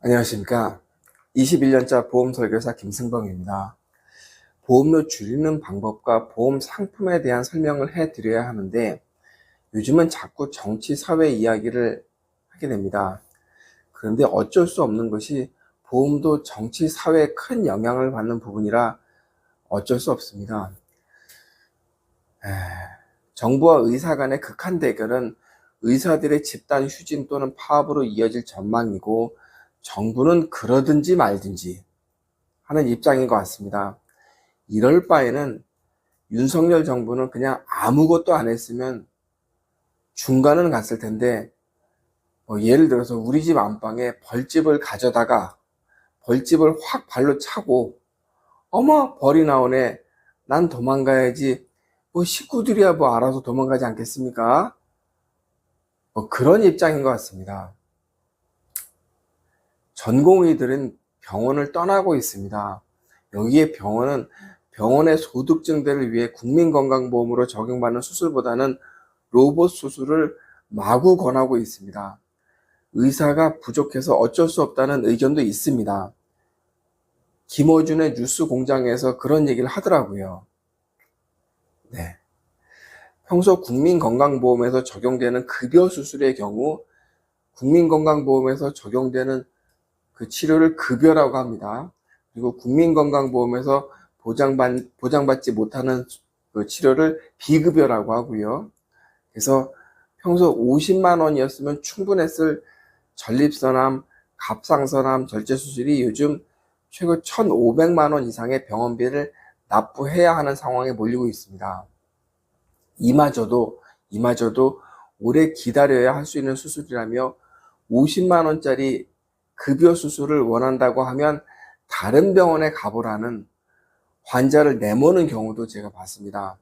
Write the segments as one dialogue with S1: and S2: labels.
S1: 안녕하십니까. 21년차 보험설계사 김승범입니다. 보험료 줄이는 방법과 보험 상품에 대한 설명을 해드려야 하는데 요즘은 자꾸 정치, 사회 이야기를 하게 됩니다. 그런데 어쩔 수 없는 것이 보험도 정치, 사회에 큰 영향을 받는 부분이라 어쩔 수 없습니다. 정부와 의사 간의 극한 대결은 의사들의 집단 휴진 또는 파업으로 이어질 전망이고 정부는 그러든지 말든지 하는 입장인 것 같습니다. 이럴 바에는 윤석열 정부는 그냥 아무것도 안 했으면 중간은 갔을 텐데 예를 들어서 우리 집 안방에 벌집을 가져다가 벌집을 확 발로 차고 어머 벌이 나오네 난 도망가야지 식구들이야 알아서 도망가지 않겠습니까? 그런 입장인 것 같습니다. 전공의들은 병원을 떠나고 있습니다. 여기에 병원은 병원의 소득증대를 위해 국민건강보험으로 적용받는 수술보다는 로봇 수술을 마구 권하고 있습니다. 의사가 부족해서 어쩔 수 없다는 의견도 있습니다. 김어준의 뉴스공장에서 그런 얘기를 하더라고요. 네. 평소 국민건강보험에서 적용되는 급여 수술의 경우 국민건강보험에서 적용되는 그 치료를 급여라고 합니다. 그리고 국민건강보험에서 보장받지 못하는 그 치료를 비급여라고 하고요. 그래서 평소 50만 원이었으면 충분했을 전립선암, 갑상선암 절제수술이 요즘 최고 1,500만 원 이상의 병원비를 납부해야 하는 상황에 몰리고 있습니다. 이마저도 오래 기다려야 할 수 있는 수술이라며 50만 원짜리 급여 수술을 원한다고 하면 다른 병원에 가보라는 환자를 내모는 경우도 제가 봤습니다.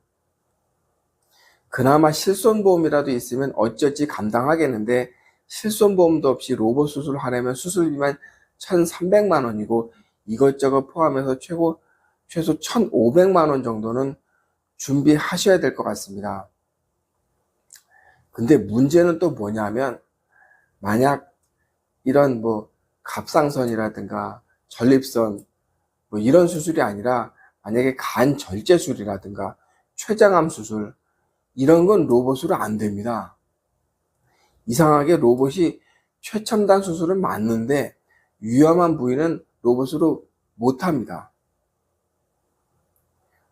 S1: 그나마 실손보험이라도 있으면 어쩌지 감당하겠는데 실손보험도 없이 로봇 수술을 하려면 수술비만 1,300만 원이고 이것저것 포함해서 최소 1,500만 원 정도는 준비하셔야 될 것 같습니다. 근데 문제는 또 뭐냐면 만약 이런 갑상선이라든가 전립선 이런 수술이 아니라 만약에 간 절제술이라든가 췌장암 수술 이런 건 로봇으로 안 됩니다. 이상하게 로봇이 최첨단 수술은 맞는데 위험한 부위는 로봇으로 못합니다.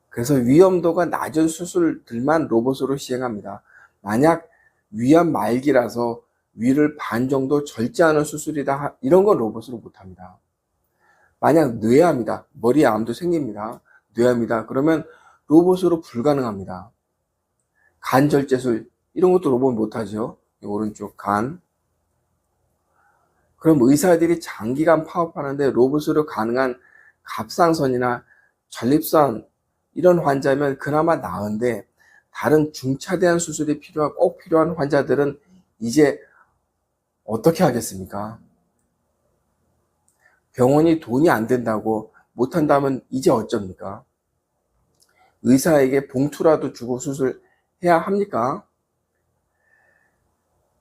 S1: 그래서 위험도가 낮은 수술들만 로봇으로 시행합니다. 만약 위암 말기라서 위를 반 정도 절제하는 수술이다 이런 건 로봇으로 못합니다. 만약 뇌암이다, 머리에 암도 생깁니다. 뇌암이다 그러면 로봇으로 불가능합니다. 간 절제술 이런 것도 로봇 못하죠. 오른쪽 간. 그럼 의사들이 장기간 파업하는데 로봇으로 가능한 갑상선이나 전립선 이런 환자면 그나마 나은데 다른 중차대한 수술이 꼭 필요한 환자들은 이제 어떻게 하겠습니까? 병원이 돈이 안 된다고 못한다면 이제 어쩝니까? 의사에게 봉투라도 주고 수술해야 합니까?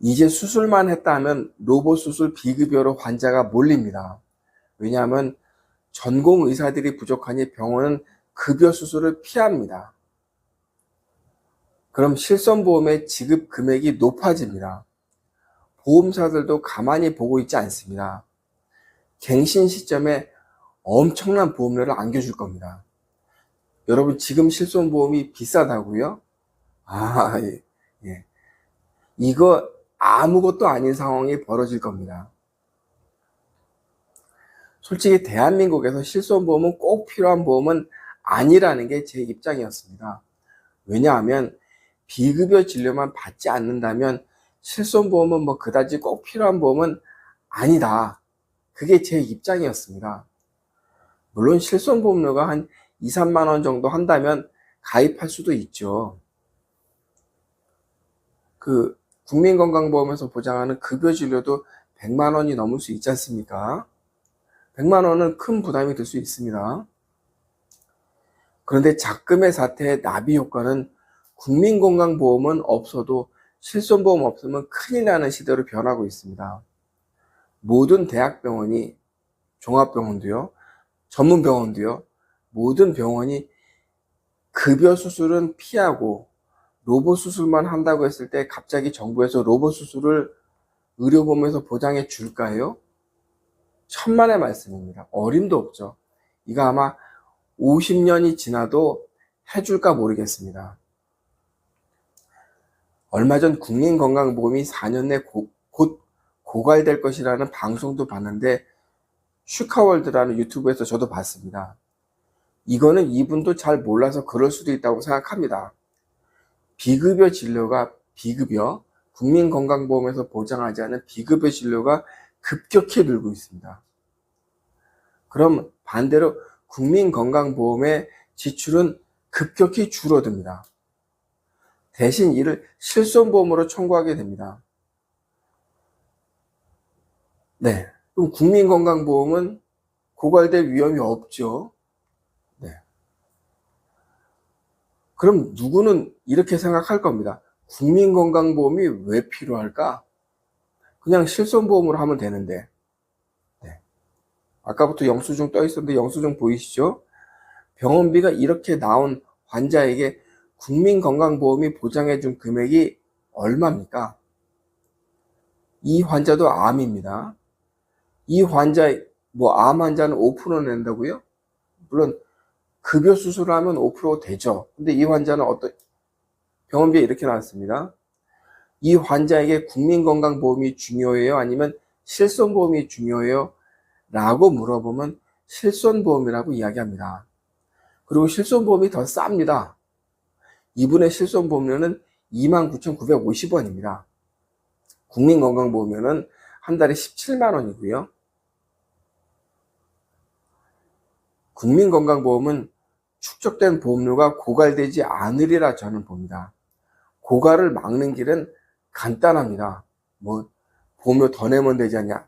S1: 이제 수술만 했다 하면 로봇 수술 비급여로 환자가 몰립니다. 왜냐하면 전공 의사들이 부족하니 병원은 급여 수술을 피합니다. 그럼 실손보험의 지급 금액이 높아집니다. 보험사들도 가만히 보고 있지 않습니다. 갱신 시점에 엄청난 보험료를 안겨줄 겁니다. 여러분 지금 실손보험이 비싸다고요? 예. 이거 아무것도 아닌 상황이 벌어질 겁니다. 솔직히 대한민국에서 실손보험은 꼭 필요한 보험은 아니라는 게 제 입장이었습니다. 왜냐하면 비급여 진료만 받지 않는다면 실손보험은 그다지 꼭 필요한 보험은 아니다. 그게 제 입장이었습니다. 물론 실손보험료가 한 2, 3만 원 정도 한다면 가입할 수도 있죠. 국민건강보험에서 보장하는 급여진료도 100만 원이 넘을 수 있지 않습니까? 100만 원은 큰 부담이 될 수 있습니다. 그런데 작금의 사태의 나비 효과는 국민건강보험은 없어도 실손보험 없으면 큰일 나는 시대로 변하고 있습니다. 모든 대학병원이 종합병원도요, 전문병원도요, 모든 병원이 급여 수술은 피하고 로봇 수술만 한다고 했을 때 갑자기 정부에서 로봇 수술을 의료보험에서 보장해 줄까요? 천만의 말씀입니다. 어림도 없죠. 이거 아마 50년이 지나도 해줄까 모르겠습니다. 얼마 전 국민건강보험이 4년 내 곧 고갈될 것이라는 방송도 봤는데, 슈카월드라는 유튜브에서 저도 봤습니다. 이거는 이분도 잘 몰라서 그럴 수도 있다고 생각합니다. 비급여 진료가 국민건강보험에서 보장하지 않은 비급여 진료가 급격히 늘고 있습니다. 그럼 반대로 국민건강보험의 지출은 급격히 줄어듭니다. 대신 이를 실손보험으로 청구하게 됩니다. 네, 그럼 국민건강보험은 고갈될 위험이 없죠. 네. 그럼 누구는 이렇게 생각할 겁니다. 국민건강보험이 왜 필요할까? 그냥 실손보험으로 하면 되는데. 네. 아까부터 영수증 떠 있었는데 영수증 보이시죠? 병원비가 이렇게 나온 환자에게 국민건강보험이 보장해준 금액이 얼마입니까? 이 환자도 암입니다. 이 암 환자는 5% 낸다고요? 물론 급여 수술을 하면 5% 되죠. 근데 이 환자는 병원비에 이렇게 나왔습니다. 이 환자에게 국민건강보험이 중요해요? 아니면 실손보험이 중요해요? 라고 물어보면 실손보험이라고 이야기합니다. 그리고 실손보험이 더 쌉니다. 이분의 실손보험료는 29,950원입니다. 국민건강보험료는 한 달에 17만 원이고요. 국민건강보험은 축적된 보험료가 고갈되지 않으리라 저는 봅니다. 고갈을 막는 길은 간단합니다. 보험료 더 내면 되지 않냐?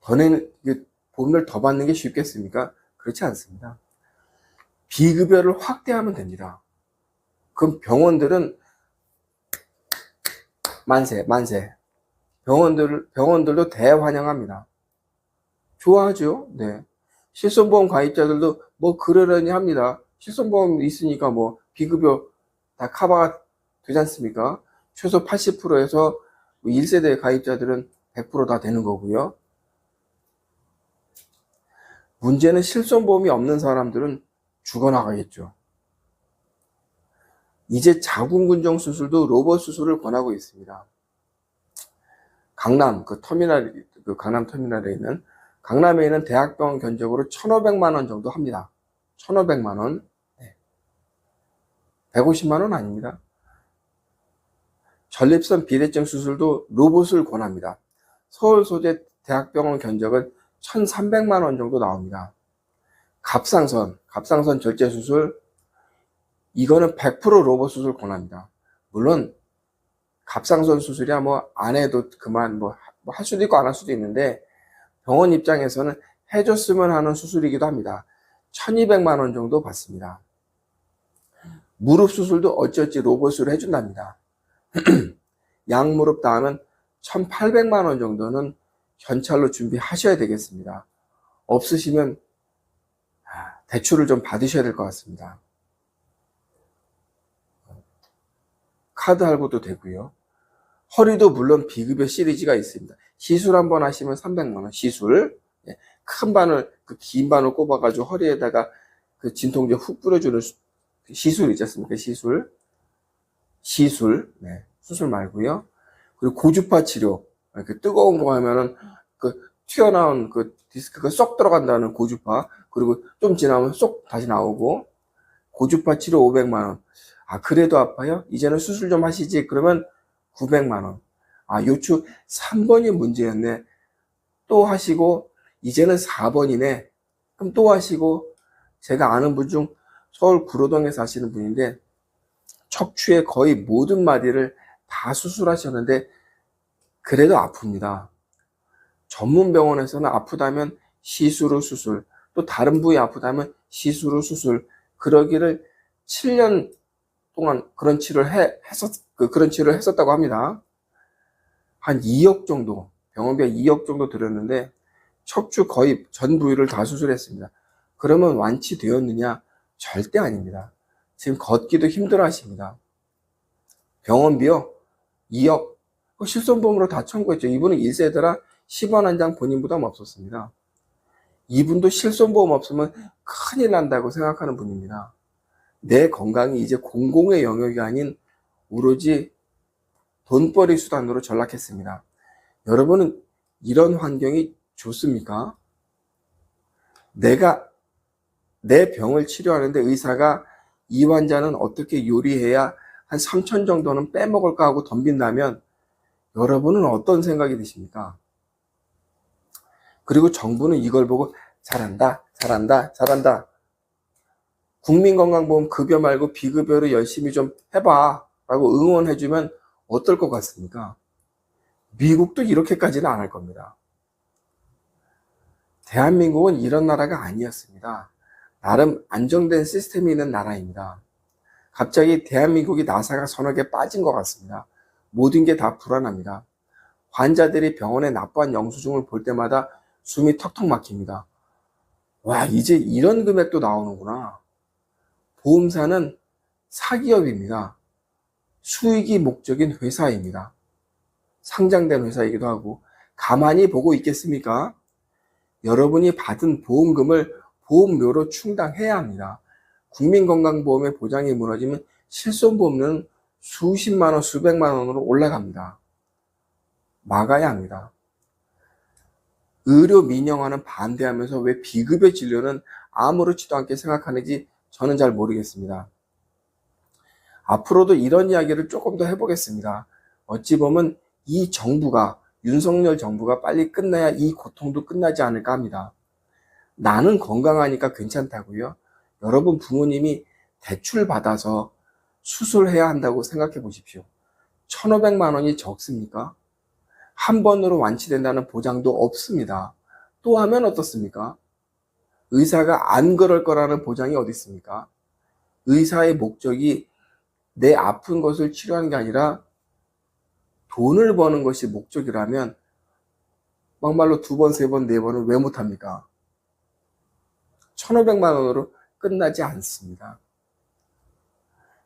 S1: 보험료를 더 받는 게 쉽겠습니까? 그렇지 않습니다. 비급여를 확대하면 됩니다. 그럼 병원들은 만세. 병원들도 대환영합니다. 좋아하죠? 네. 실손보험 가입자들도 그러려니 합니다. 실손보험 있으니까 비급여 다 커버가 되지 않습니까? 최소 80%에서 1세대 가입자들은 100% 다 되는 거고요. 문제는 실손보험이 없는 사람들은 죽어나가겠죠. 이제 자궁근종 수술도 로봇 수술을 권하고 있습니다. 강남 터미널에 있는 강남에 있는 대학병원 견적으로 1,500만 원 정도 합니다. 1,500만 원. 네. 150만 원 아닙니다. 전립선 비대증 수술도 로봇을 권합니다. 서울 소재 대학병원 견적은 1,300만 원 정도 나옵니다. 갑상선 절제 수술, 이거는 100% 로봇 수술 권합니다. 물론 갑상선 수술이야 안 해도 그만 할 수도 있고 안 할 수도 있는데, 병원 입장에서는 해줬으면 하는 수술이기도 합니다. 1,200만 원 정도 받습니다. 무릎 수술도 어찌어찌 로봇으로 해준답니다. 양무릎 닿으면 1,800만 원 정도는 현찰로 준비하셔야 되겠습니다. 없으시면 대출을 좀 받으셔야 될 것 같습니다. 카드 할부도 되고요. 허리도 물론 비급여 시리즈가 있습니다. 시술 한번 하시면 300만 원, 시술. 큰 바늘, 긴 바늘 꼽아가지고 허리에다가 진통제 훅 뿌려주는 시술 있지 않습니까? 시술. 네. 수술 말고요. 그리고 고주파 치료. 이렇게 뜨거운 거 하면은 튀어나온 디스크가 쏙 들어간다는 고주파. 그리고 좀 지나면 쏙 다시 나오고. 고주파 치료 500만 원. 그래도 아파요? 이제는 수술 좀 하시지. 그러면 900만 원. 요추 3번이 문제였네. 또 하시고, 이제는 4번이네. 그럼 또 하시고, 제가 아는 분 중 서울 구로동에 사시는 분인데, 척추의 거의 모든 마디를 다 수술하셨는데, 그래도 아픕니다. 전문 병원에서는 아프다면 시술 후 수술, 또 다른 부위 아프다면 시술 후 수술, 그러기를 7년 동안 그런 치료를 했었다고 합니다. 한 2억 정도, 병원비가 2억 정도 들었는데, 척추 거의 전 부위를 다 수술했습니다. 그러면 완치되었느냐? 절대 아닙니다. 지금 걷기도 힘들어 하십니다. 병원비요? 2억. 실손보험으로 다 청구했죠. 이분은 1세대라 10원 한 장 본인 부담 없었습니다. 이분도 실손보험 없으면 큰일 난다고 생각하는 분입니다. 내 건강이 이제 공공의 영역이 아닌 오로지 돈벌이 수단으로 전락했습니다. 여러분은 이런 환경이 좋습니까? 내가 내 병을 치료하는데 의사가 이 환자는 어떻게 요리해야 한 3천 정도는 빼먹을까 하고 덤빈다면 여러분은 어떤 생각이 드십니까? 그리고 정부는 이걸 보고 잘한다, 잘한다, 잘한다. 국민건강보험 급여 말고 비급여로 열심히 좀 해봐 라고 응원해주면 어떨 것 같습니까? 미국도 이렇게까지는 안 할 겁니다. 대한민국은 이런 나라가 아니었습니다. 나름 안정된 시스템이 있는 나라입니다. 갑자기 대한민국이 나사가 서너 개 빠진 것 같습니다. 모든 게 다 불안합니다. 환자들이 병원에 나빠한 영수증을 볼 때마다 숨이 턱턱 막힙니다. 와, 이제 이런 금액도 나오는구나. 보험사는 사기업입니다. 수익이 목적인 회사입니다. 상장된 회사이기도 하고 가만히 보고 있겠습니까? 여러분이 받은 보험금을 보험료로 충당해야 합니다. 국민건강보험의 보장이 무너지면 실손보험료는 수십만 원, 수백만 원으로 올라갑니다. 막아야 합니다. 의료 민영화는 반대하면서 왜 비급여 진료는 아무렇지도 않게 생각하는지 저는 잘 모르겠습니다. 앞으로도 이런 이야기를 조금 더 해보겠습니다. 어찌 보면 이 정부가, 윤석열 정부가 빨리 끝나야 이 고통도 끝나지 않을까 합니다. 나는 건강하니까 괜찮다고요? 여러분 부모님이 대출 받아서 수술해야 한다고 생각해 보십시오. 1,500만 원이 적습니까? 한 번으로 완치된다는 보장도 없습니다. 또 하면 어떻습니까? 의사가 안 그럴 거라는 보장이 어디 있습니까? 의사의 목적이 내 아픈 것을 치료하는 게 아니라 돈을 버는 것이 목적이라면 막말로 2번, 3번, 4번을 왜 못합니까? 1,500만 원으로 끝나지 않습니다.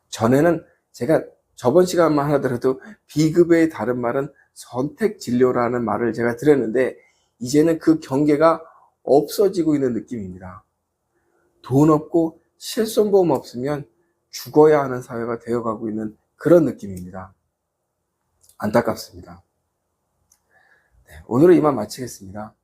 S1: 전에는 제가 저번 시간만 하더라도 비급여의 다른 말은 선택진료라는 말을 제가 드렸는데 이제는 그 경계가 없어지고 있는 느낌입니다. 돈 없고 실손보험 없으면 죽어야 하는 사회가 되어가고 있는 그런 느낌입니다. 안타깝습니다. 네, 오늘은 이만 마치겠습니다.